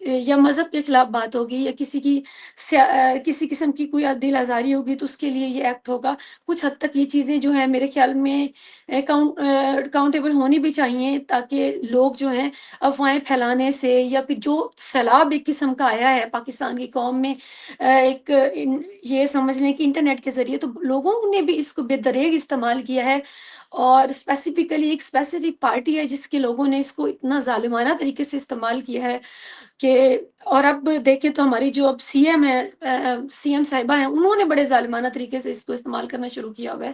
یا مذہب کے خلاف بات ہوگی یا کسی قسم کی کوئی دل آزاری ہوگی تو اس کے لیے یہ ایکٹ ہوگا. کچھ حد تک یہ چیزیں جو ہیں میرے خیال میں اکاؤنٹیبل ہونی بھی چاہیے، تاکہ لوگ جو ہیں افواہیں پھیلانے سے یا پھر جو سیلاب ایک قسم کا آیا ہے پاکستان کی قوم میں، یہ سمجھ لیں کہ انٹرنیٹ کے ذریعے تو لوگوں نے بھی اس کو بے دریغ استعمال کیا ہے، اور اسپیسیفکلی ایک اسپیسیفک پارٹی ہے جس کے لوگوں نے اس کو اتنا ظالمانہ طریقے سے استعمال کیا ہے کہ، اور اب دیکھیں تو ہماری جو اب سی ایم ہے، سی ایم صاحبہ ہیں، انہوں نے بڑے ظالمانہ طریقے سے اس کو استعمال کرنا شروع کیا ہوا ہے.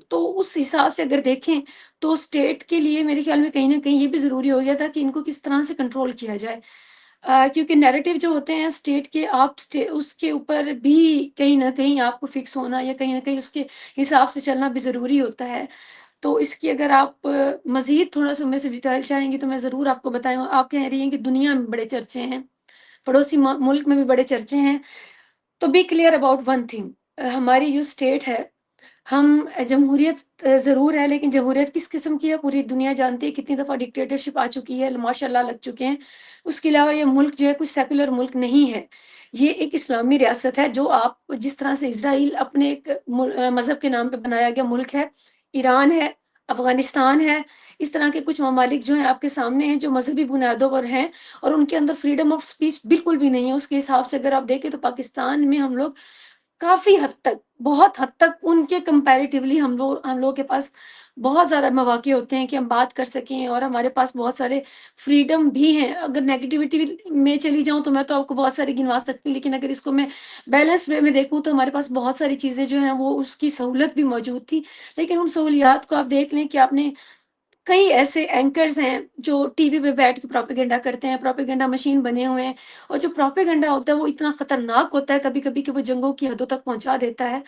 تو اس حساب سے اگر دیکھیں تو اسٹیٹ کے لیے میرے خیال میں کہیں نہ کہیں یہ بھی ضروری ہو گیا تھا کہ ان کو کس طرح سے کنٹرول کیا جائے، کیونکہ نیریٹو جو ہوتے ہیں اسٹیٹ کے، آپ اس کے اوپر بھی کہیں نہ کہیں آپ کو فکس ہونا یا کہیں نہ کہیں اس کے حساب سے چلنا بھی ضروری ہوتا ہے. تو اس کی اگر آپ مزید تھوڑا سا میں سے ڈیٹیل چاہیں گی تو میں ضرور آپ کو بتاؤں. آپ کہہ رہی ہیں کہ دنیا میں بڑے چرچے ہیں، پڑوسی ملک میں بھی بڑے چرچے ہیں، تو be clear about one thing. ہماری جو اسٹیٹ ہے، ہم جمہوریت ضرور ہے، لیکن جمہوریت کس قسم کی ہے پوری دنیا جانتی ہے. کتنی دفعہ ڈکٹیٹرشپ آ چکی ہے، ماشاء اللہ لگ چکے ہیں. اس کے علاوہ یہ ملک جو ہے کوئی سیکولر ملک نہیں ہے، یہ ایک اسلامی ریاست ہے. جو آپ جس طرح سے اسرائیل اپنے ایک مذہب کے نام پہ بنایا گیا ملک ہے، ایران ہے، افغانستان ہے، اس طرح کے کچھ ممالک جو ہیں آپ کے سامنے ہیں جو مذہبی بنیادوں پر ہیں، اور ان کے اندر فریڈم آف اسپیچ بالکل بھی نہیں ہے. اس کے حساب سے اگر آپ دیکھیں تو پاکستان میں ہم لوگ کافی حد تک، بہت حد تک ان کے کمپیریٹیولی ہم لوگوں کے پاس بہت زیادہ مواقع ہوتے ہیں کہ ہم بات کر سکیں، اور ہمارے پاس بہت سارے فریڈم بھی ہیں. اگر نیگیٹیوٹی میں چلی جاؤں تو میں تو آپ کو بہت ساری گنوا سکتی ہوں، لیکن اگر اس کو میں بیلنس وے میں دیکھوں تو ہمارے پاس بہت ساری چیزیں جو ہیں وہ اس کی سہولت بھی موجود تھی. لیکن ان سہولیات کو آپ دیکھ لیں کہ آپ نے کئی ایسے اینکرز ہیں جو ٹی وی پہ بیٹھ کے پروپیگنڈا کرتے ہیں، پروپیگنڈا مشین بنے ہوئے ہیں، اور جو پروپیگنڈا ہوتا ہے وہ اتنا خطرناک ہوتا ہے کبھی کبھی کہ وہ جنگوں کی حدوں تک پہنچا دیتا ہے.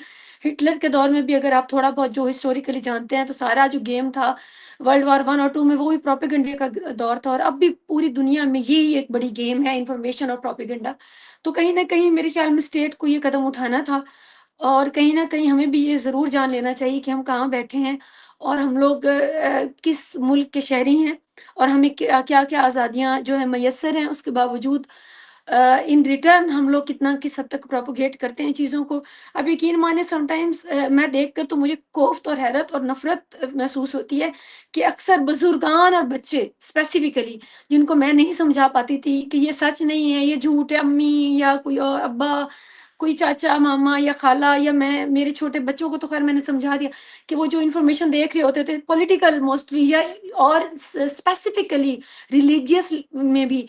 ہٹلر کے دور میں بھی اگر آپ تھوڑا بہت جو ہسٹوریکلی جانتے ہیں تو سارا جو گیم تھا World War I اور II میں، وہ بھی پروپیگنڈے کا دور تھا، اور اب بھی پوری دنیا میں یہی ایک بڑی گیم ہے، انفارمیشن اور پروپیگنڈا. تو کہیں نہ کہیں میرے خیال میں اسٹیٹ کو یہ قدم اٹھانا تھا، اور کہیں نہ کہیں ہمیں بھی یہ ضرور جان لینا چاہیے کہ ہم کہاں بیٹھے ہیں اور ہم لوگ کس ملک کے شہری ہیں، اور ہمیں کیا کیا آزادیاں جو ہیں میسر ہیں. اس کے باوجود ان ریٹرن ہم لوگ کتنا کس حد تک پروپوگیٹ کرتے ہیں چیزوں کو. اب یقین مانے سم ٹائمز میں دیکھ کر تو مجھے کوفت اور حیرت اور نفرت محسوس ہوتی ہے کہ اکثر بزرگان اور بچے اسپیسیفکلی، جن کو میں نہیں سمجھا پاتی تھی کہ یہ سچ نہیں ہے، یہ جھوٹ ہے، امی یا کوئی اور ابا، کوئی چاچا ماما یا خالہ یا میں، میرے چھوٹے بچوں کو تو خیر میں نے سمجھا دیا کہ وہ جو انفارمیشن دیکھ رہے ہوتے تھے پولیٹیکل موسٹلی یا اور اسپیسیفکلی ریلیجیس میں بھی،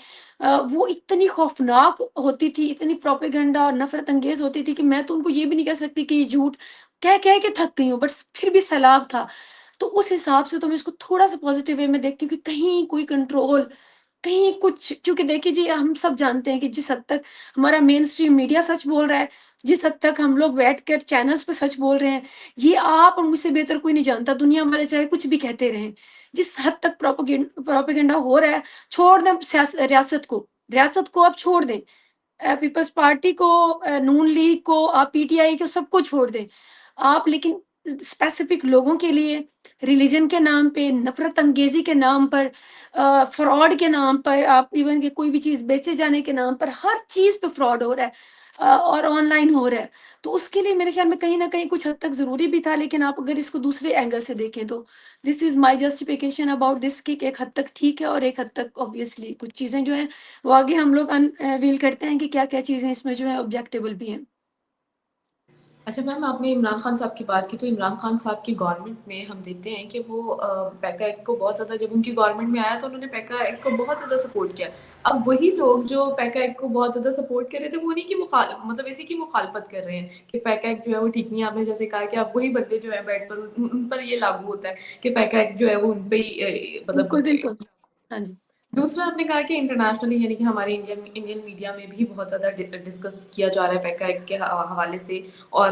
وہ اتنی خوفناک ہوتی تھی، اتنی پروپیگنڈا اور نفرت انگیز ہوتی تھی کہ میں تو ان کو یہ بھی نہیں کہہ سکتی کہ یہ جھوٹ کہہ کے تھک گئی ہوں، بٹ پھر بھی سیلاب تھا. تو اس حساب سے تو میں اس کو تھوڑا سا پازیٹیو وے میں دیکھتی ہوں کہ کہیں کوئی کنٹرول، کہیں کچھ، کیونکہ دیکھیے جی ہم سب جانتے ہیں کہ جس حد تک ہمارا مین اسٹریم میڈیا سچ بول رہا ہے، جس حد تک ہم لوگ بیٹھ کر چینلز پہ سچ بول رہے ہیں، یہ آپ اور مجھ سے بہتر کوئی نہیں جانتا. دنیا ہمارے چاہے کچھ بھی کہتے رہیں، جس حد تک پروپیگنڈا ہو رہا ہے، چھوڑ دیں ریاست کو آپ چھوڑ دیں، پیپلز پارٹی کو، نون لیگ کو، آپ پی ٹی آئی کو، سب کو چھوڑ دیں آپ، لیکن اسپیسیفک لوگوں کے لیے ریلیجن کے نام پہ، نفرت انگیزی کے نام پر، فراڈ کے نام پر، آپ ایون کہ کوئی بھی چیز بیچے جانے کے نام پر، ہر چیز پہ فراڈ ہو رہا ہے اور آن لائن ہو رہا ہے. تو اس کے لیے میرے خیال میں کہیں نہ کہیں کچھ حد تک ضروری بھی تھا. لیکن آپ اگر اس کو دوسرے اینگل سے دیکھیں تو دس از مائی جسٹیفیکیشن اباؤٹ دس کہ ایک حد تک ٹھیک ہے، اور ایک حد تک آبویسلی کچھ چیزیں جو ہیں وہ آگے ہم لوگ انویل کرتے ہیں کہ کیا کیا چیزیں اس میں جو ہے آبجیکٹیبل بھی ہیں. اچھا میم، آپ نے عمران خان صاحب کی بات کی، تو عمران خان صاحب کی گورنمنٹ میں ہم دیکھتے ہیں کہ وہ پیکا ایکٹ کو بہت زیادہ، جب ان کی گورنمنٹ میں آیا تو انہوں نے پیکا ایکٹ کو بہت زیادہ سپورٹ کیا. اب وہی لوگ جو پیکا ایکٹ کو بہت زیادہ سپورٹ کر رہے تھے، وہ انہیں کی مطلب اسی کی مخالفت کر رہے ہیں کہ پیکا ایکٹ جو ہے وہ ٹھیک نہیں ہے. آپ نے جیسے کہا کہ اب وہی بندے جو ہے بیڈ پر، ان پر یہ لاگو ہوتا ہے کہ پیکا ایکٹ جو ہے وہ ان پہ ہی مطلب. بالکل بالکل. ہاں جی. دوسرا آپ نے کہا کہ انٹرنیشنلی، یعنی کہ ہمارے انڈین میڈیا میں بھی بہت زیادہ ڈسکس کیا جا رہا ہے پیکا ایکٹ کے حوالے سے. اور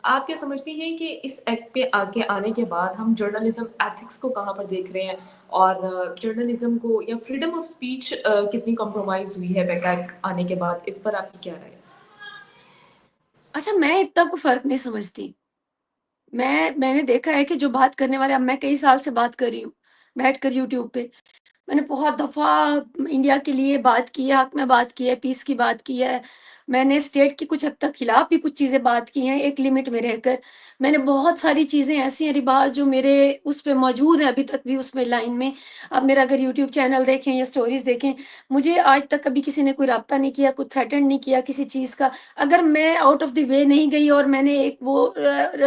آپ کیا سمجھتی ہیں کہ اس ایکٹ پہ آگے آنے کے بعد ہم جرنلزم ایتھکس کو کہاں پر دیکھ رہے ہیں، اور جرنلزم کو یا فریڈم آف اسپیچ کتنی کمپرومائز ہوئی ہے پیکا ایکٹ آنے کے بعد؟ اس پر آپ کی کیا رائے ہے؟ اچھا، میں اتنا کو فرق نہیں سمجھتی. میں نے دیکھا ہے کہ جو بات کرنے والے، اب میں کئی سال سے بات کر رہی ہوں بیٹھ کر یوٹیوب پہ، میں نے بہت دفعہ انڈیا کے لیے بات کی ہے، حق میں بات کی ہے، پیس کی بات کی ہے، میں نے اسٹیٹ کی کچھ حد تک خلاف بھی کچھ چیزیں بات کی ہیں ایک لمٹ میں رہ کر. میں نے بہت ساری چیزیں ایسی ہیں رباز جو میرے اس پہ موجود ہیں ابھی تک بھی اس میں لائن میں. اب میرا اگر یوٹیوب چینل دیکھیں یا اسٹوریز دیکھیں، مجھے آج تک کبھی کسی نے کوئی رابطہ نہیں کیا، کوئی تھریٹن نہیں کیا کسی چیز کا. اگر میں آؤٹ آف دی وے نہیں گئی اور میں نے ایک وہ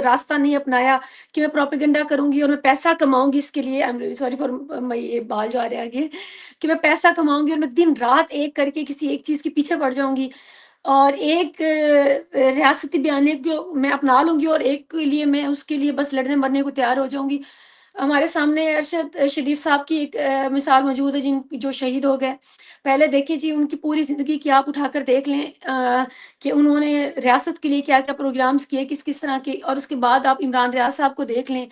راستہ نہیں اپنایا کہ میں پروپیگنڈا کروں گی اور میں پیسہ کماؤں گی اس کے لیے، سوری فار میں یہ بال جو آ رہے ہیں آگے، کہ میں پیسہ کماؤں گی اور میں دن رات ایک کر کے کسی ایک چیز کے پیچھے پڑ جاؤں گی اور ایک ریاستی بیانے کو میں اپنا لوں گی اور ایک کے لیے میں اس کے لیے بس لڑنے مرنے کو تیار ہو جاؤں گی. ہمارے سامنے ارشد شریف صاحب کی ایک مثال موجود ہے جو شہید ہو گئے. پہلے دیکھیں جی ان کی پوری زندگی کی آپ اٹھا کر دیکھ لیں کہ انہوں نے ریاست کے لیے کیا کیا پروگرامز کیے، کس کس طرح کے. اور اس کے بعد آپ عمران ریاض صاحب کو دیکھ لیں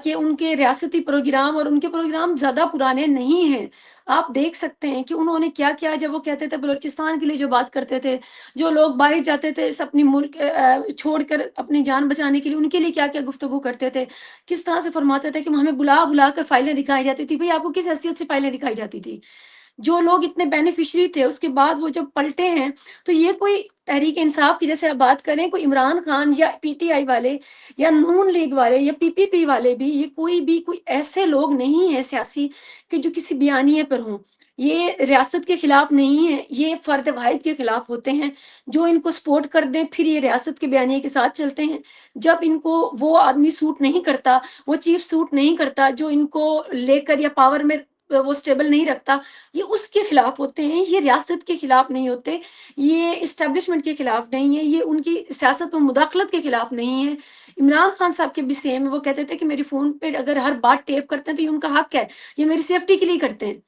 کہ ان کے ریاستی پروگرام اور ان کے پروگرام زیادہ پرانے نہیں ہیں. آپ دیکھ سکتے ہیں کہ انہوں نے کیا کیا. جب وہ کہتے تھے بلوچستان کے لیے جو بات کرتے تھے، جو لوگ باہر جاتے تھے اپنی ملک چھوڑ کر اپنی جان بچانے کے لیے، ان کے لیے کیا کیا گفتگو کرتے تھے، کس طرح سے فرماتے تھے کہ ہمیں بلا بلا کر فائلیں دکھائی جاتی تھی. بھئی آپ کو کس حیثیت سے فائلیں دکھائی جاتی تھی؟ جو لوگ اتنے بینیفیشری تھے اس کے بعد وہ جب پلٹے ہیں تو یہ کوئی تحریک انصاف کی جیسے آپ بات کریں، کوئی عمران خان یا پی ٹی آئی والے یا نون لیگ والے یا پی پی پی والے بھی، یہ کوئی ایسے لوگ نہیں ہیں سیاسی کہ جو کسی بیانیے پر ہوں. یہ ریاست کے خلاف نہیں ہے، یہ فرد واحد کے خلاف ہوتے ہیں جو ان کو سپورٹ کر دیں پھر یہ ریاست کے بیانیے کے ساتھ چلتے ہیں. جب ان کو وہ آدمی سوٹ نہیں کرتا، وہ چیف سوٹ نہیں کرتا جو ان کو لے کر یا پاور میں وہ سٹیبل نہیں رکھتا، یہ اس کے خلاف ہوتے ہیں. یہ ریاست کے خلاف نہیں ہوتے، یہ اسٹیبلشمنٹ کے خلاف نہیں ہے، یہ ان کی سیاست میں مداخلت کے خلاف نہیں ہے. عمران خان صاحب کے بھی سیم ہے، وہ کہتے تھے کہ میری فون پہ اگر ہر بات ٹیپ کرتے ہیں تو یہ ان کا حق ہے، یہ میری سیفٹی کے لیے کرتے ہیں.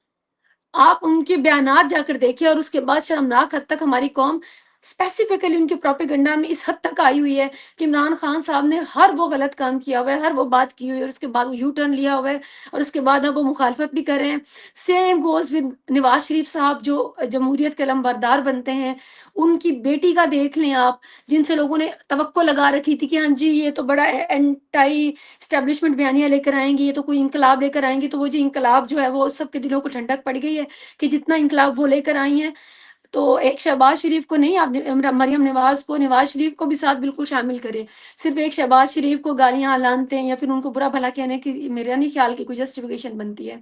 آپ ان کے بیانات جا کر دیکھیں اور اس کے بعد شرمناک حد تک ہماری قوم اسپیسیفکلی ان کے پروپیگنڈا میں اس حد تک آئی ہوئی ہے کہ عمران خان صاحب نے ہر وہ غلط کام کیا ہوا ہے، ہر وہ بات کی ہوئی ہے اور اس کے بعد وہ یو ٹرن لیا ہوا ہے اور اس کے بعد اب وہ مخالفت بھی کر رہے ہیں. Same goes with Nawaz Sharif صاحب جو جمہوریت کے علمبردار بنتے ہیں. ان کی بیٹی کا دیکھ لیں آپ، جن سے لوگوں نے توقع لگا رکھی تھی کہ ہاں جی یہ تو بڑا اینٹائی اسٹیبلشمنٹ بیانیہ لے کر آئیں گی، یہ تو کوئی انقلاب لے کر آئیں گی. تو وہ جو انقلاب جو ہے وہ سب کے دلوں کو ٹھنڈک پڑ گئی ہے کہ جتنا انقلاب وہ لے کر آئی ہیں. تو ایک شہباز شریف کو نہیں، آپ مریم نواز کو، نواز شریف کو بھی ساتھ بالکل شامل کریں. صرف ایک شہباز شریف کو گالیاں لانتے ہیں یا پھر ان کو برا بھلا کہنے کی میرا نہیں خیال کہ کوئی جسٹیفیکیشن بنتی ہے.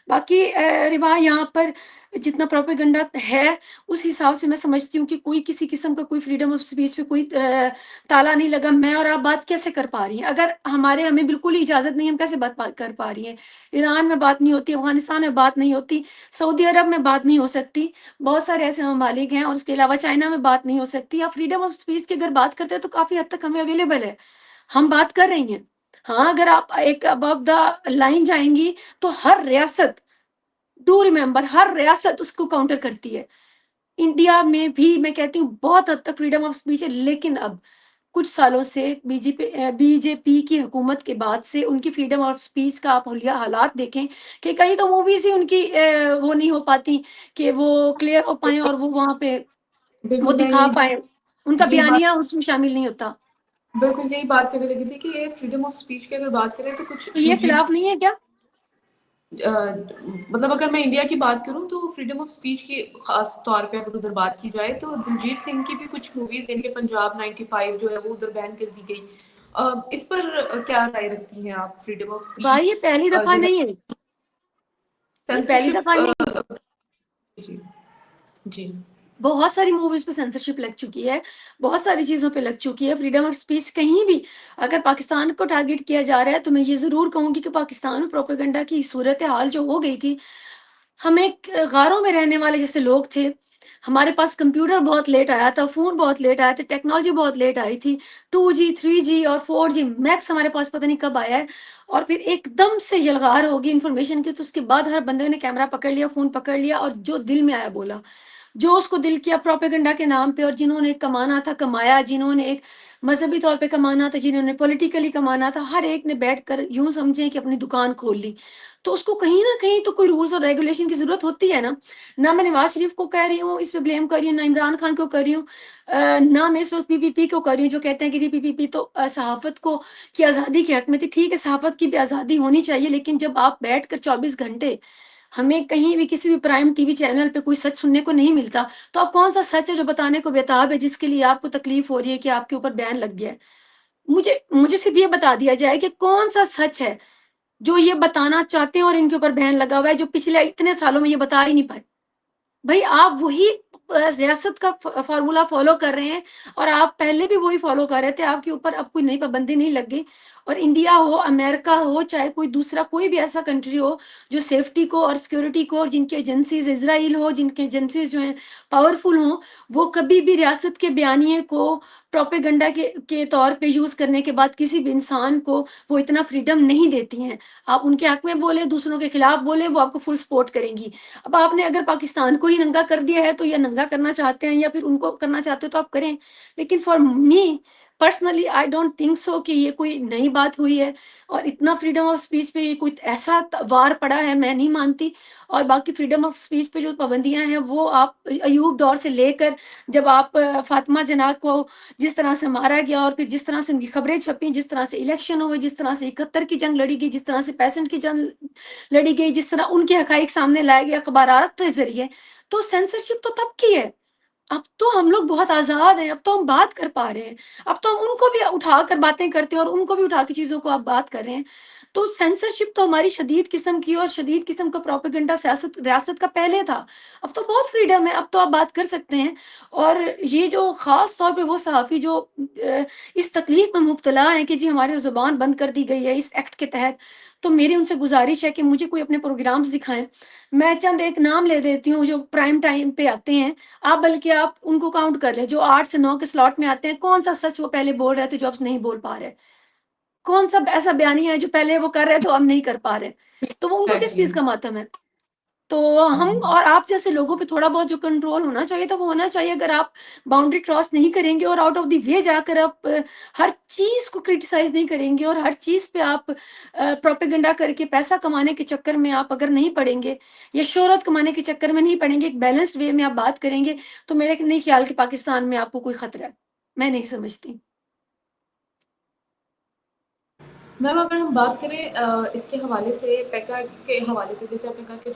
باقی روا یہاں پر جتنا پروپیگنڈا ہے اس حساب سے میں سمجھتی ہوں کہ کوئی کسی قسم کا کوئی فریڈم آف اسپیچ پہ کوئی تالا نہیں لگا. میں اور آپ بات کیسے کر پا رہی ہیں؟ اگر ہمیں بالکل ہی اجازت نہیں، ہم کیسے بات کر پا رہی ہیں؟ ایران میں بات نہیں ہوتی، افغانستان میں بات نہیں ہوتی، سعودی عرب میں بات نہیں ہو سکتی، بہت سارے ایسے ممالک ہیں، اور اس کے علاوہ چائنا میں بات نہیں ہو سکتی. آپ فریڈم آف اسپیچ کی اگر بات کرتے ہیں تو کافی حد تک ہمیں اویلیبل ہے، ہم بات کر رہی ہیں. ہاں اگر آپ ایک ابو دا لائن جائیں گی تو ہر ریاست، ڈو ریمبر، ہر ریاست اس کو کاؤنٹر کرتی ہے. انڈیا میں بھی میں کہتی ہوں بہت حد تک فریڈم آف اسپیچ ہے، لیکن اب کچھ سالوں سے بی جے پی کی حکومت کے بعد سے ان کی فریڈم آف اسپیچ کا آپ حالات دیکھیں کہ کہیں تو موویز ہی ان کی وہ نہیں ہو پاتی کہ وہ کلیئر ہو پائیں اور وہ وہاں پہ وہ بالکل میں دکھا پائیں، ان کا یہی بیانیہ بات اس میں شامل نہیں ہوتا. بالکل یہی بات کرنے لگی تھی کہ یہ فریڈم آف اسپیچ کی اگر بات کریں تو کچھ تو یہ دلجیت خلاف نہیں ہے کیا؟ مطلب اگر میں انڈیا کی بات کروں تو فریڈم آف اسپیچ کی خاص طور پہ اگر ادھر بات کی جائے تو دلجیت سنگھ کی بھی کچھ موویز یعنی کہ پنجاب 95 جو ہے وہ ادھر بین کر دی گئی. اس پر کیا رائے رکھتی ہیں آپ؟ فریڈم آف بھائی یہ اسپیچ پہلی دفعہ جو ہے نہیں ہے، یہ پہلی سینسرشپ. دفعہ نہیں ہے. جی جی بہت ساری موویز پہ سینسرشپ لگ چکی ہے، بہت ساری چیزوں پہ لگ چکی ہے. فریڈم آف اسپیچ کہیں بھی اگر پاکستان کو ٹارگیٹ کیا جا رہا ہے تو میں یہ ضرور کہوں گی کہ پاکستان میں پروپیگنڈا کی صورتحال جو ہو گئی تھی، ہم ایک غاروں میں رہنے والے جیسے لوگ تھے. ہمارے پاس کمپیوٹر بہت لیٹ آیا تھا، فون بہت لیٹ آیا تھا، ٹیکنالوجی بہت لیٹ آئی تھی. 2G 3G اور 4G میکس ہمارے پاس پتہ نہیں کب آیا ہے، اور پھر ایک دم سے یلغار ہوگی انفارمیشن کی. تو اس کے بعد ہر بندے نے کیمرہ پکڑ لیا، فون پکڑ لیا اور جو دل میں آیا بولا، جو اس کو دل کیا پروپیگنڈا کے نام پہ. اور جنہوں نے کمانا تھا کمایا، جنہوں نے ایک مذہبی طور پہ کمانا تھا، جنہوں نے پولیٹیکلی کمانا تھا، ہر ایک نے بیٹھ کر یوں سمجھیں کہ اپنی دکان کھول لی. تو اس کو کہیں نہ کہیں تو کوئی رولز اور ریگولیشن کی ضرورت ہوتی ہے نا. نہ میں نواز شریف کو کہہ رہی ہوں اس پہ بلیم کر رہی ہوں، نہ عمران خان کو کر رہی ہوں، نہ میں اس وقت پی پی پی کو کر رہی ہوں جو کہتے ہیں کہ پی پی پی تو صحافت کو کی آزادی کے حق میں تھی. ٹھیک ہے صحافت کی بھی آزادی ہونی چاہیے، لیکن جب آپ بیٹھ کر 24 گھنٹے ہمیں کہیں بھی کسی بھی پرائم ٹی وی چینل پہ کوئی سچ سننے کو نہیں ملتا، تو اب کون سا سچ ہے جو بتانے کو بےتاب ہے، جس کے لیے آپ کو تکلیف ہو رہی ہے کہ آپ کے اوپر بین لگ گیا ہے؟ مجھے صرف یہ بتا دیا جائے کہ کون سا سچ ہے جو یہ بتانا چاہتے ہیں اور ان کے اوپر بین لگا ہوا ہے، جو پچھلے اتنے سالوں میں یہ بتا ہی نہیں پائے۔ بھائی آپ وہی ریاست کا فارمولا فالو کر رہے ہیں، اور آپ پہلے بھی وہی فالو کر رہے تھے، آپ کے اوپر اب کوئی نئی پابندی نہیں لگ گئی۔ اور انڈیا ہو، امریکہ ہو، چاہے کوئی دوسرا کوئی بھی ایسا کنٹری ہو جو سیفٹی کو اور سیکورٹی کو، اور جن کی ایجنسیز، اسرائیل ہو جن کی ایجنسیز جو ہیں پاورفل ہوں، وہ کبھی بھی ریاست کے بیانیے کو پروپیگنڈا کے طور پہ یوز کرنے کے بعد کسی بھی انسان کو وہ اتنا فریڈم نہیں دیتی ہیں۔ آپ ان کے حق میں بولے، دوسروں کے خلاف بولے، وہ آپ کو فل سپورٹ کریں گی۔ اب آپ نے اگر پاکستان کو ہی ننگا کر دیا ہے تو یا ننگا کرنا چاہتے ہیں یا پھر ان کو کرنا چاہتے ہو تو آپ کریں، لیکن for me personally I don't think so کہ یہ کوئی نئی بات ہوئی ہے، اور اتنا فریڈم آف اسپیچ پہ یہ کوئی ایسا وار پڑا ہے میں نہیں مانتی۔ اور باقی فریڈم آف اسپیچ پہ جو پابندیاں ہیں وہ آپ ایوب دور سے لے کر جب آپ فاطمہ جناح کو جس طرح سے مارا گیا، اور پھر جس طرح سے ان کی خبریں چھپیں، جس طرح سے الیکشن ہوئے، جس طرح سے 71 کی جنگ لڑی گئی، جس طرح سے 65 کی جنگ لڑی گئی، جس طرح ان کے حقائق سامنے لائے گئے اخبارات کے ذریعے، تو سینسرشپ تو تب کی ہے۔ اب تو ہم لوگ بہت آزاد ہیں، اب تو ہم بات کر پا رہے ہیں، اب تو ہم ان کو بھی اٹھا کر باتیں کرتے ہیں اور ان کو بھی اٹھا کے چیزوں کو آپ بات کر رہے ہیں۔ تو سینسرشپ تو ہماری شدید قسم کی، اور شدید قسم کا پروپیگنڈا سیاست ریاست کا پہلے تھا، اب تو بہت فریڈم ہے، اب تو آپ بات کر سکتے ہیں۔ اور یہ جو خاص طور پہ وہ صحافی جو اس تکلیف میں مبتلا ہیں کہ جی ہماری زبان بند کر دی گئی ہے اس ایکٹ کے تحت، تو میری ان سے گزارش ہے کہ مجھے کوئی اپنے پروگرامز دکھائیں۔ میں چند ایک نام لے دیتی ہوں جو پرائم ٹائم پہ آتے ہیں، آپ بلکہ آپ ان کو کاؤنٹ کر لیں جو 8 سے 9 کے سلاٹ میں آتے ہیں، کون سا سچ وہ پہلے بول رہے تھے جو اب نہیں بول پا رہے، کون سا ایسا بیانیہ ہے جو پہلے وہ کر رہے تھے تو اب نہیں کر پا رہے، تو وہ ان کو کس ایگزیکٹلی۔ چیز کا ماتم ہے؟ تو ہم اور آپ جیسے لوگوں پہ تھوڑا بہت جو کنٹرول ہونا چاہیے تو وہ ہونا چاہیے۔ اگر آپ باؤنڈری کراس نہیں کریں گے اور آؤٹ آف دی وے جا کر آپ ہر چیز کو کرٹیسائز نہیں کریں گے، اور ہر چیز پہ آپ پروپیگنڈا کر کے پیسہ کمانے کے چکر میں آپ اگر نہیں پڑیں گے، یا شہرت کمانے کے چکر میں نہیں پڑیں گے، ایک بیلنسڈ وے میں آپ بات کریں گے، تو میرے نہیں خیال کہ پاکستان میں آپ کو کوئی خطرہ ہے، میں نہیں سمجھتی۔ میم اگر ہم بات کریں اس کے حوالے سے، پیکا کے حوالے سے، جیسے آپ نے کہا کہ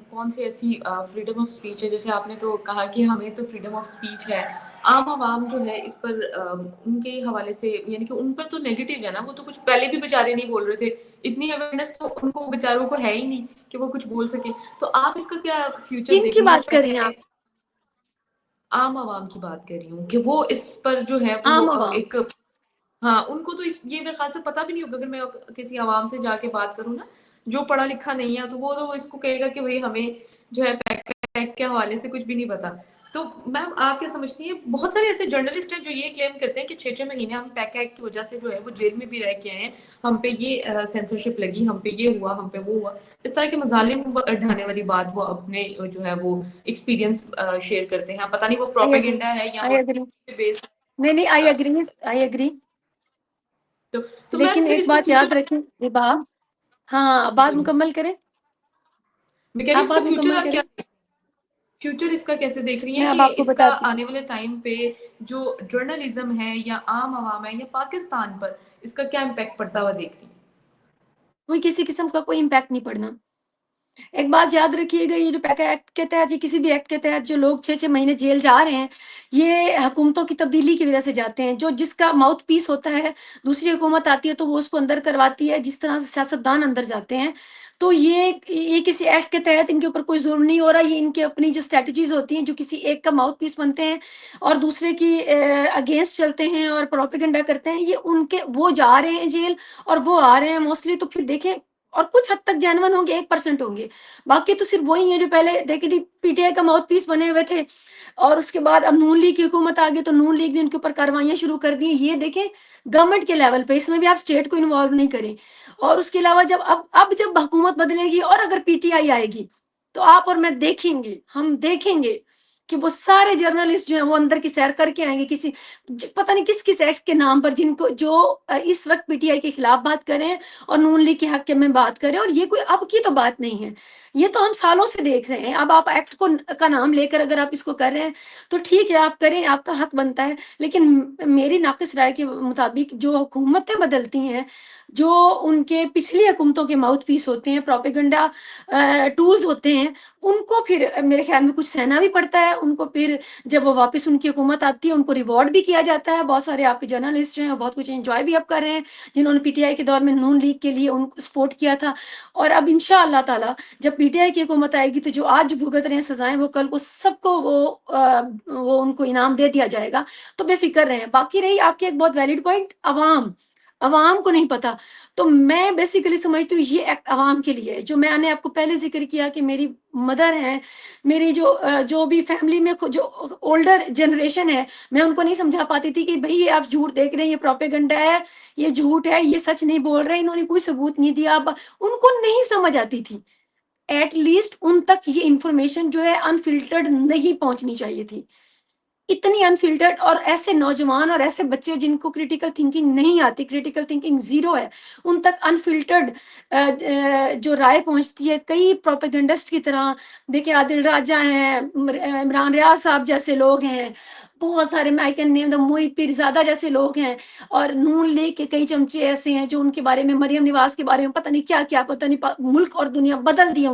کون سی ایسی فریڈم آف اسپیچ ہے، جیسے آپ نے تو کہا کہ ہمیں تو فریڈم آف اسپیچ ہے، عام عوام جو ہے اس پر ان کے حوالے سے، یعنی کہ ان پر تو نیگیٹو ہے نا، وہ تو کچھ پہلے بھی بیچارے نہیں بول رہے تھے، اتنی اویئرنیس تو ان کو بیچاروں کو ہے ہی نہیں کہ وہ کچھ بول سکیں۔ تو آپ اس کا کیا فیوچر کن دیکھ کی رہی ہیں بات جو کر رہی ہیں پیکا؟ آپ؟ عام عوام کی بات کر رہی ہوں کہ وہ اس پر جو ہے وہ عام عوام؟ ایک، ہاں ان کو تو یہ میرے خیال سے پتہ بھی نہیں ہوگا۔ اگر میں کسی عوام سے جا کے بات کروں نا جو پڑھا لکھا نہیں ہے، تو وہ تو اس کو کہے گا کہ بھائی ہمیں جو ہے پیک کے حوالے سے کچھ بھی نہیں پتا۔ تو میم آپ کیا سمجھتی ہیں، بہت سارے ایسے جرنلسٹ ہیں جو یہ کلیم کرتے ہیں کہ 6 مہینے ہم پیک ایکٹ کی وجہ سے جو ہے وہ جیل میں بھی رہ کے آئے ہیں، ہم پہ یہ سینسرشپ لگی، ہم پہ یہ ہوا، ہم پہ وہ ہوا، اس طرح کے مظالم ڈھانے والی بات وہ اپنے جو ہے وہ ایکسپیرینس شیئر کرتے ہیں۔ پتہ نہیں وہ آئی اگری، پروپیگنڈا ہے یا آئی وہ اگری، بیس۔ نہیں نہیں، آئی اگری، آئی اگری، تو میم لیکن پھر ایک اس کا بات یاد فیوچر، رکھیں یہ بات، ہاں بات جی مکمل کریں، میں کہہ رہی ہوں آپ اس کا بات فیوچر مکمل آپ کریں، کیا، فیوچر اس کا کیسے دیکھ رہی میں ہیں اب کہ آپ کو اس کا بتاتی ہوں۔ آنے والے ٹائم پہ جو جرنلزم ہے یا عام عوام ہے یا پاکستان پر اس کا کیا امپیکٹ پڑتا ہوا دیکھ رہی ہیں؟ کوئی کسی قسم کا کوئی امپیکٹ نہیں پڑنا۔ ایک بات یاد رکھیے گا، یہ جو پیکا ایکٹ کے تحت یا کسی بھی ایکٹ کے تحت جو لوگ 6 مہینے جیل جا رہے ہیں، یہ حکومتوں کی تبدیلی کی وجہ سے جاتے ہیں، جو جس کا ماؤتھ پیس ہوتا ہے، دوسری حکومت آتی ہے تو وہ اس کو اندر کرواتی ہے، جس طرح سے سیاستدان اندر جاتے ہیں۔ تو یہ کسی ایکٹ کے تحت ان کے اوپر کوئی ظلم نہیں ہو رہا، یہ ان کے اپنی جو اسٹریٹجیز ہوتی ہیں جو کسی ایک کا ماؤتھ پیس بنتے ہیں اور دوسرے کی اگینسٹ چلتے ہیں اور پروپیگنڈا کرتے ہیں، یہ ان کے وہ جا رہے ہیں جیل اور وہ آ رہے ہیں موسٹلی، تو پھر دیکھیں، اور کچھ حد تک جینون ہوں گے، 1% ہوں گے، باقی تو صرف وہی ہیں جو پہلے دیکھیں پی ٹی آئی کا ماؤتھ پیس بنے ہوئے تھے، اور اس کے بعد اب نون لیگ کی حکومت آ گئی تو نون لیگ نے ان کے اوپر کاروائیاں شروع کر دی۔ یہ دیکھیں گورنمنٹ کے لیول پہ، اس میں بھی آپ اسٹیٹ کو انوالو نہیں کریں۔ اور اس کے علاوہ جب اب جب حکومت بدلے گی اور اگر پی ٹی آئی آئے گی تو آپ اور میں دیکھیں گے، ہم دیکھیں گے کہ وہ سارے جرنلسٹ جو ہیں وہ اندر کی سیر کر کے آئیں گے کسی پتہ نہیں کس ایکٹ کے نام پر، جن کو جو اس وقت پی ٹی آئی کے خلاف بات کریں اور نون لیگ کے حق میں بات کریں، اور یہ کوئی اب کی تو بات نہیں ہے، یہ تو ہم سالوں سے دیکھ رہے ہیں. اب آپ ایکٹ کا نام لے کر اگر آپ اس کو کر رہے ہیں تو ٹھیک ہے، آپ کریں، آپ کا حق بنتا ہے. لیکن میری ناقص رائے کے مطابق جو حکومتیں بدلتی ہیں، جو ان کے پچھلی حکومتوں کے ماؤتھ پیس ہوتے ہیں، پروپیگنڈا ٹولز ہوتے ہیں، ان کو پھر میرے خیال میں کچھ سہنا بھی پڑتا ہے. ان کو پھر جب وہ واپس ان کی حکومت آتی ہے ان کو ریوارڈ بھی کیا جاتا ہے. بہت سارے آپ کے جرنلسٹ جو ہیں بہت کچھ انجوائے بھی اب کر رہے ہیں، جنہوں نے پی ٹی آئی کے دور میں نون لیگ کے لیے ان کو سپورٹ کیا تھا. اور اب ان شاء اللہ تعالیٰ جب پی ٹی آئی کی حکومت آئے گی تو جو آج بھگت رہے ہیں سزائیں، وہ کل کو سب کو وہ ان کو انعام دے دیا جائے گا. تو بے فکر رہیں. باقی رہی آپ کی ایک بہت ویلڈ پوائنٹ، عوام کو نہیں پتا. تو میں بیسیکلی سمجھتی ہوں یہ ایکٹ عوام کے لیے ہے. جو میں نے آپ کو پہلے ذکر کیا کہ میری مدر ہیں، میری جو بھی فیملی میں جو اولڈر جنریشن ہے، میں ان کو نہیں سمجھا پاتی تھی کہ بھئی یہ آپ جھوٹ دیکھ رہے ہیں، یہ پروپیگنڈا ہے، یہ جھوٹ ہے، یہ سچ نہیں بول رہے، انہوں نے کوئی ثبوت نہیں دیا. ان کو نہیں سمجھ آتی تھی. ایٹ لیسٹ ان تک یہ انفارمیشن جو ہے انفلٹرڈ نہیں پہنچنی چاہیے تھی. اتنی انفلٹرڈ، اور ایسے نوجوان اور ایسے بچے جن کو کریٹیکل تھنکنگ نہیں آتی، کریٹیکل تھنکنگ زیرو ہے، ان تک انفلٹرڈ جو رائے پہنچتی ہے کئی پروپیگنڈسٹ کی طرح. دیکھیں عادل راجہ ہیں، عمران ریاض صاحب جیسے لوگ ہیں، بہت سارے مائکن نیم موہت پیرزادہ جیسے لوگ ہیں، اور نون لیگ کے کئی چمچے ایسے ہیں جو ان کے بارے میں، مریم نواز کے بارے میں پتہ نہیں کیا کیا، پتہ نہیں ملک اور دنیا بدل دیا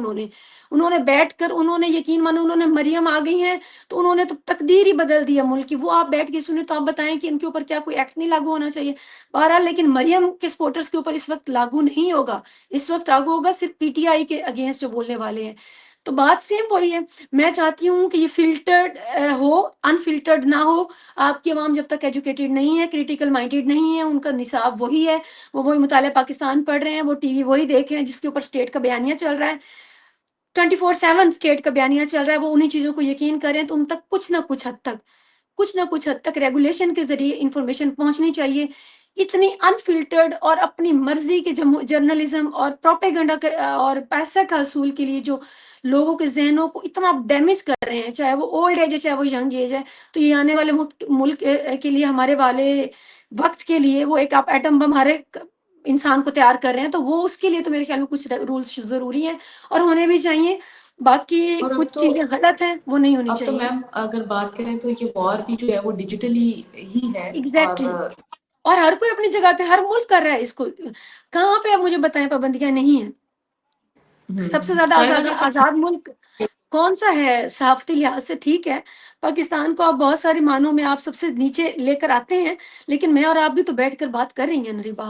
انہوں نے بیٹھ کر. انہوں نے یقین مانو، انہوں نے مریم آ گئی ہیں تو انہوں نے تو تقدیر ہی بدل دیا ملک کی. وہ آپ بیٹھ کے سنیں تو آپ بتائیں کہ ان کے اوپر کیا کوئی ایکٹ نہیں لاگو ہونا چاہیے؟ بہرحال لیکن مریم کے سپورٹرز کے اوپر اس وقت لاگو نہیں ہوگا. اس وقت لاگو ہوگا صرف پی ٹی آئی کے اگینسٹ جو بولنے والے ہیں. تو بات سیم وہی ہے. میں چاہتی ہوں کہ یہ فلٹرڈ ہو، انفلٹرڈ نہ ہو. آپ کی عوام جب تک ایجوکیٹڈ نہیں ہے، کریٹیکل مائنڈیڈ نہیں ہے، ان کا نصاب وہی ہے، وہ وہی مطالعہ پاکستان پڑھ رہے ہیں، وہ ٹی وی وہی دیکھ رہے ہیں جس کے اوپر اسٹیٹ کا بیانیہ چل رہا ہے، 24/7 اسٹیٹ کا بیانیہ چل رہا ہے، وہ انہی چیزوں کو یقین کریں. تو ان تک کچھ نہ کچھ حد تک ریگولیشن کے ذریعے انفارمیشن پہنچنی چاہیے. اتنی انفلٹرڈ اور اپنی مرضی کے جرنلزم اور پروپیگنڈا اور پیسہ کا حصول کے لیے جو لوگوں کے ذہنوں کو اتنا ڈیمیج کر رہے ہیں، چاہے وہ اولڈ ایج ہے چاہے وہ ینگ ایج ہے. تو یہ آنے والے ملک کے لیے، ہمارے والے وقت کے لیے، وہ ایک آپ ایٹم بم ہر ایک انسان کو تیار کر رہے ہیں. تو وہ اس کے لیے تو میرے خیال میں کچھ رولز ضروری ہیں اور ہونے بھی چاہیے. باقی اور کچھ چیزیں غلط ہیں وہ نہیں ہونی اب تو چاہیے. میم اگر بات کریں تو یہ وار بھی جو ہے وہ ڈیجیٹلی ہی ہے. ایگزیکٹلی. اور ہر کوئی اپنی جگہ پہ، ہر ملک کر رہا ہے اس کو. کہاں پہ مجھے بتائیں پابندیاں نہیں ہیں؟ سب سے زیادہ چائنا جیسے آزاد ملک کون سا ہے صحافتی لحاظ سے؟ ٹھیک ہے، پاکستان کو آپ بہت سارے معنوں میں آپ سب سے نیچے لے کر آتے ہیں، لیکن میں اور آپ بھی تو بیٹھ کر بات کر رہی ہیں نریبا،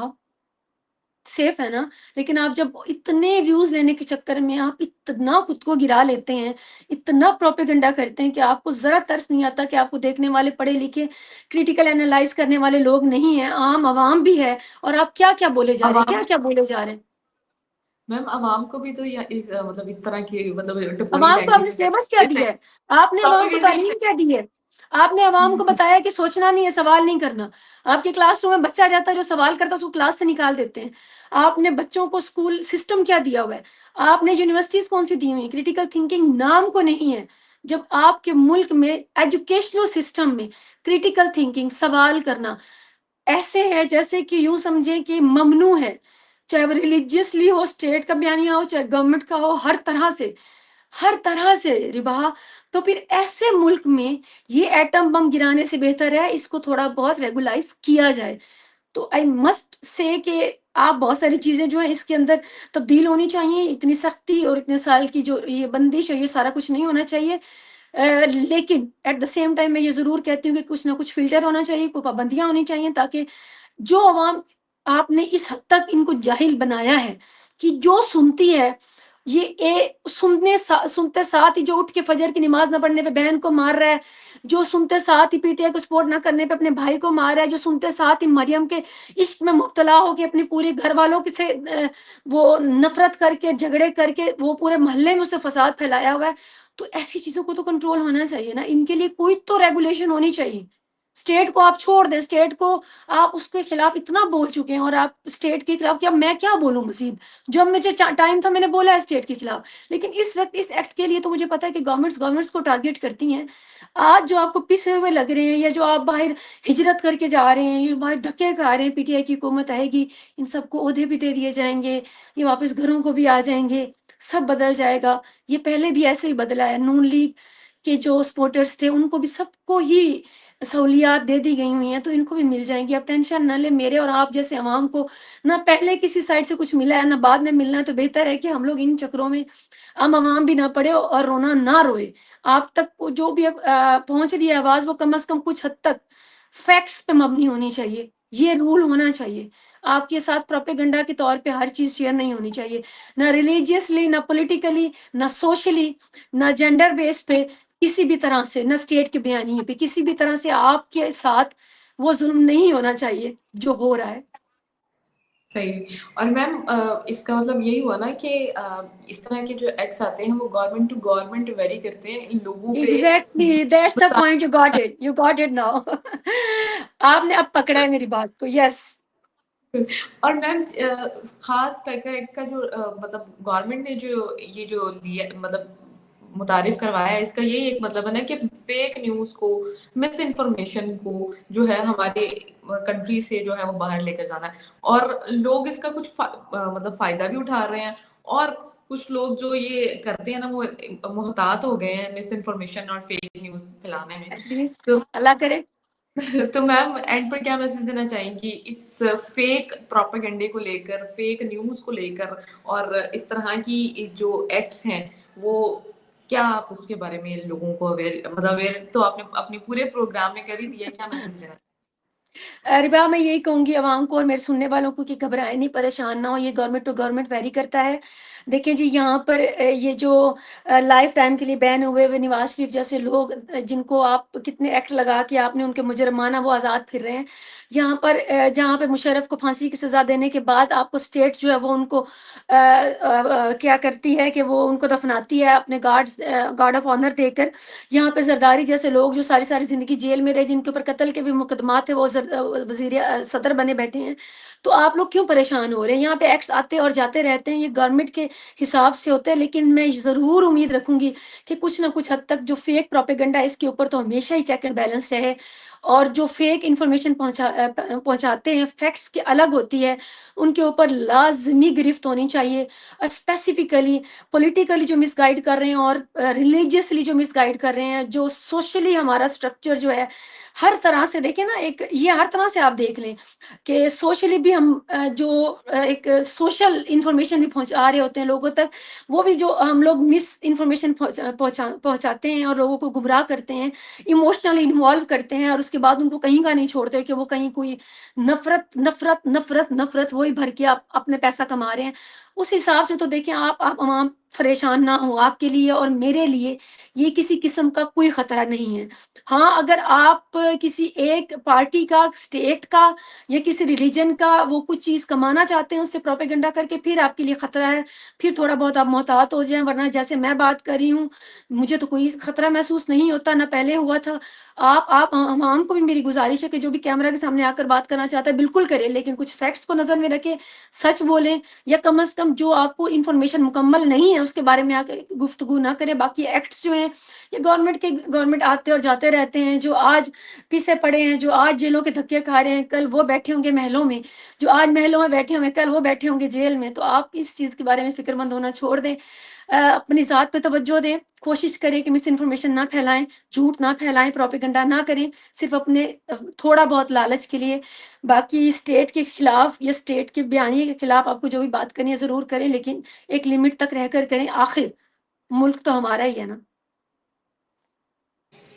سیف ہے نا. لیکن آپ جب اتنے ویوز لینے کے چکر میں آپ اتنا خود کو گرا لیتے ہیں، اتنا پروپیگنڈا کرتے ہیں کہ آپ کو ذرا ترس نہیں آتا کہ آپ کو دیکھنے والے پڑھے لکھے کریٹیکل اینالائز کرنے والے لوگ نہیں ہیں، عام عوام بھی ہے، اور آپ کیا کیا بولے جا رہے ہیں، کیا عوام، کیا بولے جا رہے ہیں. میم عوام کو بھی تو مطلب اس طرح کی مطلب ٹپونی عوام کو آپ نے لینگویج سلیبس کیا دیا ہے؟ آپ نے عوام کو تعلیم کیا دی ہے؟ آپ نے عوام کو بتایا کہ سوچنا نہیں ہے، سوال نہیں کرنا. آپ کے کلاس روم میں بچہ جاتا ہے جو سوال کرتا ہے اس کو کلاس سے نکال دیتے ہیں. آپ نے بچوں کو اسکول سسٹم کیا دیا ہوا ہے؟ آپ نے یونیورسٹیز کون سی دی ہوئی ہیں؟ کریٹیکل تھنکنگ نام کو نہیں ہے. جب آپ کے ملک میں ایجوکیشنل سسٹم میں کریٹیکل تھنکنگ، سوال کرنا ایسے ہے جیسے کہ یوں سمجھیں کہ ممنوع ہے، چاہے وہ ریلیجیسلی ہو، اسٹیٹ کا بیانیہ ہو، چاہے گورنمنٹ کا ہو، ہر طرح سے ربا. تو پھر ایسے ملک میں یہ ایٹم بم گرانے سے بہتر ہے اس کو تھوڑا بہت ریگولائز کیا جائے. تو آئی مسٹ سے کہ آپ بہت ساری چیزیں جو ہیں اس کے اندر تبدیل ہونی چاہیے. اتنی سختی اور اتنے سال کی جو یہ بندش ہے، یہ سارا کچھ نہیں ہونا چاہیے. لیکن ایٹ دا سیم ٹائم میں یہ ضرور کہتی ہوں کہ کچھ نہ کچھ فلٹر ہونا چاہیے، کوئی پابندیاں ہونی چاہیے، تاکہ جو عوام، آپ نے اس حد تک ان کو جاہل بنایا ہے کہ جو سنتی ہے یہ سنتے ساتھ ہی جو اٹھ کے فجر کی نماز نہ پڑھنے پہ بہن کو مار رہا ہے، جو سنتے ساتھ ہی پی ٹی آئی کو سپورٹ نہ کرنے پہ اپنے بھائی کو مار رہا ہے، جو سنتے ساتھ ہی مریم کے عشق میں مبتلا ہو کے اپنے پورے گھر والوں سے وہ نفرت کر کے، جھگڑے کر کے، وہ پورے محلے میں اسے فساد پھیلایا ہوا ہے. تو ایسی چیزوں کو تو کنٹرول ہونا چاہیے نا. ان کے لیے کوئی تو ریگولیشن ہونی چاہیے. اسٹیٹ کو آپ چھوڑ دیں, اسٹیٹ کو آپ اس کے خلاف اتنا بول چکے ہیں, اور آپ اسٹیٹ کے خلاف, کہ اب میں کیا بولوں مزید, جب مجھے ٹائم تھا میں نے بولا ہے اسٹیٹ کے خلاف, لیکن اس وقت اس ایکٹ کے لیے تو مجھے پتا ہے کہ گورنمنٹس کو ٹارگیٹ کرتی ہیں. آج جو آپ کو پسے ہوئے لگ رہے ہیں, یا جو آپ باہر ہجرت کر کے جا رہے ہیں, یا باہر دھکے کھا رہے ہیں, پی ٹی آئی کی حکومت آئے گی, ان سب کو عہدے بھی دے دیے جائیں گے, یہ واپس گھروں کو بھی آ جائیں گے, سب بدل جائے گا. یہ پہلے بھی ایسے ہی بدلا ہے. نون لیگ کے جو سپورٹرز تھے ان کو بھی سب کو ہی سہولیات دے دی گئی ہوئی ہیں, تو ان کو بھی مل جائیں گی. آپ ٹینشن نہ لیں, میرے اور آپ جیسے عوام کو نہ پہلے کسی سائڈ سے کچھ ملا ہے نہ بعد میں ملنا ہے, تو بہتر ہے کہ ہم لوگ ان چکروں میں عوام بھی نہ پڑے اور رونا نہ روئے. آپ تک جو بھی پہنچ رہی ہے آواز, وہ کم از کم کچھ حد تک فیکٹس پہ مبنی ہونی چاہیے. یہ رول ہونا چاہیے. آپ کے ساتھ پروپیگنڈا کے طور پہ ہر چیز شیئر نہیں ہونی چاہیے, نہ ریلیجیسلی, نہ پولیٹیکلی, نہ سوشلی, نہ جینڈر بیس پہ, کسی بھی طرح سے, نہ اسٹیٹ کے بیانیے پہ, کسی بھی طرح سے آپ کے ساتھ وہ ظلم نہیں ہونا چاہیے جو ہو رہا ہے. صحیح. اور میم اس کا مطلب یہی ہوا نا کہ اس طرح کے جو ایکٹس آتے ہیں وہ گورنمنٹ ٹو گورنمنٹ ویری کرتے ہیں, ان لوگوں پہ exactly, that's the point, you got it now. آپ نے اب پکڑا ہے میری بات کو. یس. اور میم خاص پیکا ایکٹ کا جو مطلب گورنمنٹ نے جو یہ جو لیا مطلب متعارف کروایا ہے, اس کا یہی ایک مطلب ہے نا کہ فیک نیوز کو, مس انفارمیشن کو جو ہے ہمارے کنٹری سے جو ہے وہ باہر لے کر جانا ہے. اور لوگ اس کا کچھ مطلب فائدہ بھی اٹھا رہے ہیں, اور کچھ لوگ جو یہ کرتے ہیں نا وہ محتاط ہو گئے ہیں مس انفارمیشن اور فیک نیوز پھیلانے میں. ایٹ لیسٹ تو اللہ کرے. تو میم اینڈ پر کیا میسج دینا چاہیں گی اس فیک پروپیگنڈے کو لے کر, فیک نیوز کو لے کر, اور اس طرح کی جو ایکٹس ہیں وہ کیا آپ اس کے بارے میں لوگوں کو اویئر, مطلب اویئر تو آپ نے اپنے پورے پروگرام میں کر ہی دیا, کیا میسج دینا؟ ربا, میں یہی کہوں گی عوام کو اور میرے سننے والوں کو کہ گھبرائے نہیں, پریشان نہ ہو. یہ گورنمنٹ ٹو گورنمنٹ ویری کرتا ہے. دیکھیں جی, یہاں پر یہ جو لائف ٹائم کے لیے بین ہوئے نواز شریف جیسے لوگ, جن کو آپ کتنے ایکٹ لگا کے آپ نے ان کے مجرمانہ وہ آزاد پھر رہے ہیں, یہاں پر جہاں پہ مشرف کو پھانسی کی سزا دینے کے بعد آپ کو اسٹیٹ جو ہے وہ ان کو کیا کرتی ہے کہ وہ ان کو دفناتی ہے اپنے گارڈ آف آنر دے کر. یہاں پہ زرداری جیسے لوگ جو ساری ساری زندگی جیل میں رہے, جن کے اوپر قتل کے بھی مقدمات ہیں, وہ وزیر صدر بنے بیٹھے ہیں. تو آپ لوگ کیوں پریشان ہو رہے ہیں؟ یہاں پہ ایکٹس آتے اور جاتے رہتے ہیں, یہ گورنمنٹ کے حساب سے ہوتے ہیں. لیکن میں ضرور امید رکھوں گی کہ کچھ نہ کچھ حد تک جو فیک پروپیگنڈا ہے اس کے اوپر تو ہمیشہ ہی چیک اینڈ بیلنس رہے, اور جو فیک انفارمیشن پہنچاتے ہیں, فیکٹس کی الگ ہوتی ہے, ان کے اوپر لازمی گرفت ہونی چاہیے. اسپیسیفکلی پولیٹیکلی جو مس گائیڈ کر رہے ہیں, اور ریلیجیسلی جو مس گائیڈ کر رہے ہیں, جو سوشلی ہمارا اسٹرکچر جو ہے ہر طرح سے دیکھیں نا, ایک یہ ہر طرح سے آپ دیکھ لیں کہ سوشلی بھی ہم جو ایک سوشل انفارمیشن بھی پہنچا رہے ہوتے ہیں لوگوں تک, وہ بھی جو ہم لوگ مس انفارمیشن پہنچاتے ہیں اور لوگوں کو گمراہ کرتے ہیں, ایموشنلی انوالو کرتے ہیں, اور اس کے بعد ان کو کہیں کا نہیں چھوڑتے کہ وہ کہیں کوئی نفرت نفرت نفرت نفرت وہی بھر کے آپ اپنے پیسہ کما رہے ہیں. اس حساب سے تو دیکھیں آپ عوام پریشان نہ ہو, آپ کے لیے اور میرے لیے یہ کسی قسم کا کوئی خطرہ نہیں ہے. ہاں, اگر آپ کسی ایک پارٹی کا, اسٹیٹ کا, یا کسی ریلیجن کا وہ کچھ چیز کمانا چاہتے ہیں اس سے پروپیگنڈا کر کے, پھر آپ کے لیے خطرہ ہے, پھر تھوڑا بہت آپ محتاط ہو جائیں. ورنہ جیسے میں بات کر رہی ہوں, مجھے تو کوئی خطرہ محسوس نہیں ہوتا, نہ پہلے ہوا تھا. آپ عوام کو بھی میری گزارش ہے کہ جو بھی کیمرہ کے سامنے آ کر بات کرنا چاہتا ہے بالکل کرے, لیکن کچھ فیکٹس کو نظر میں رکھے, سچ بولیں, یا کم از کم جو آپ کو انفارمیشن مکمل نہیں ہے اس کے بارے میں آ کے گفتگو نہ کریں. باقی ایکٹس جو ہیں یہ گورنمنٹ آتے اور جاتے رہتے ہیں, جو آج پیچھے پڑے ہیں, جو آج جیلوں کے دھکے کھا رہے ہیں, کل وہ بیٹھے ہوں گے محلوں میں, جو آج محلوں میں بیٹھے ہوئے کل وہ بیٹھے ہوں گے جیل میں. تو آپ اس چیز کے بارے میں فکر مند ہونا چھوڑ دیں, اپنی ذات پہ توجہ دیں, کوشش کریں کہ مس انفارمیشن نہ پھیلائیں, جھوٹ نہ پھیلائیں, پروپیگنڈا نہ کریں صرف اپنے تھوڑا بہت لالچ کے لیے. باقی اسٹیٹ کے خلاف یا اسٹیٹ کے بیانیے کے خلاف آپ کو جو بھی بات کرنی ہے ضرور کریں, لیکن ایک لمٹ تک رہ کر کریں. آخر ملک تو ہمارا ہی ہے نا.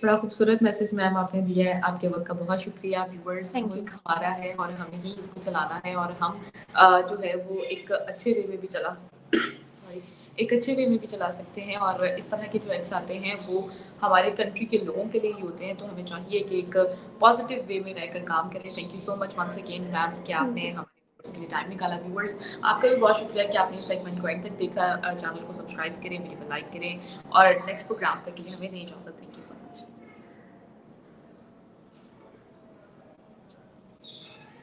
بڑا خوبصورت میسج میم آپ نے دیا ہے, آپ کے وقت کا بہت شکریہ. Viewers, thank you. ملک ہمارا ہے اور ہمیں ہی اس کو چلانا ہے, اور ہم جو ہے وہ ایک اچھے وے میں بھی چلا سکتے ہیں. اور اس طرح کے جو ایکٹس آتے ہیں وہ ہمارے کنٹری کے لوگوں کے لیے ہی ہوتے ہیں, تو ہمیں چاہیے کہ ایک پازیٹیو وے میں رہ کر کام کریں. Thank you so much once again ma'am کہ آپ نے ہمارے ویورز کے لیے ٹائم نکالا. ویورز, آپ کا بھی بہت شکریہ کہ آپ نے اس سیگمنٹ کو اینڈ تک دیکھا. چینل کو سبسکرائب کریں, ویڈیو کو لائک کریں, اور نیکسٹ پروگرام تک کے لیے ہمیں نہیں اجازت. Thank you so much.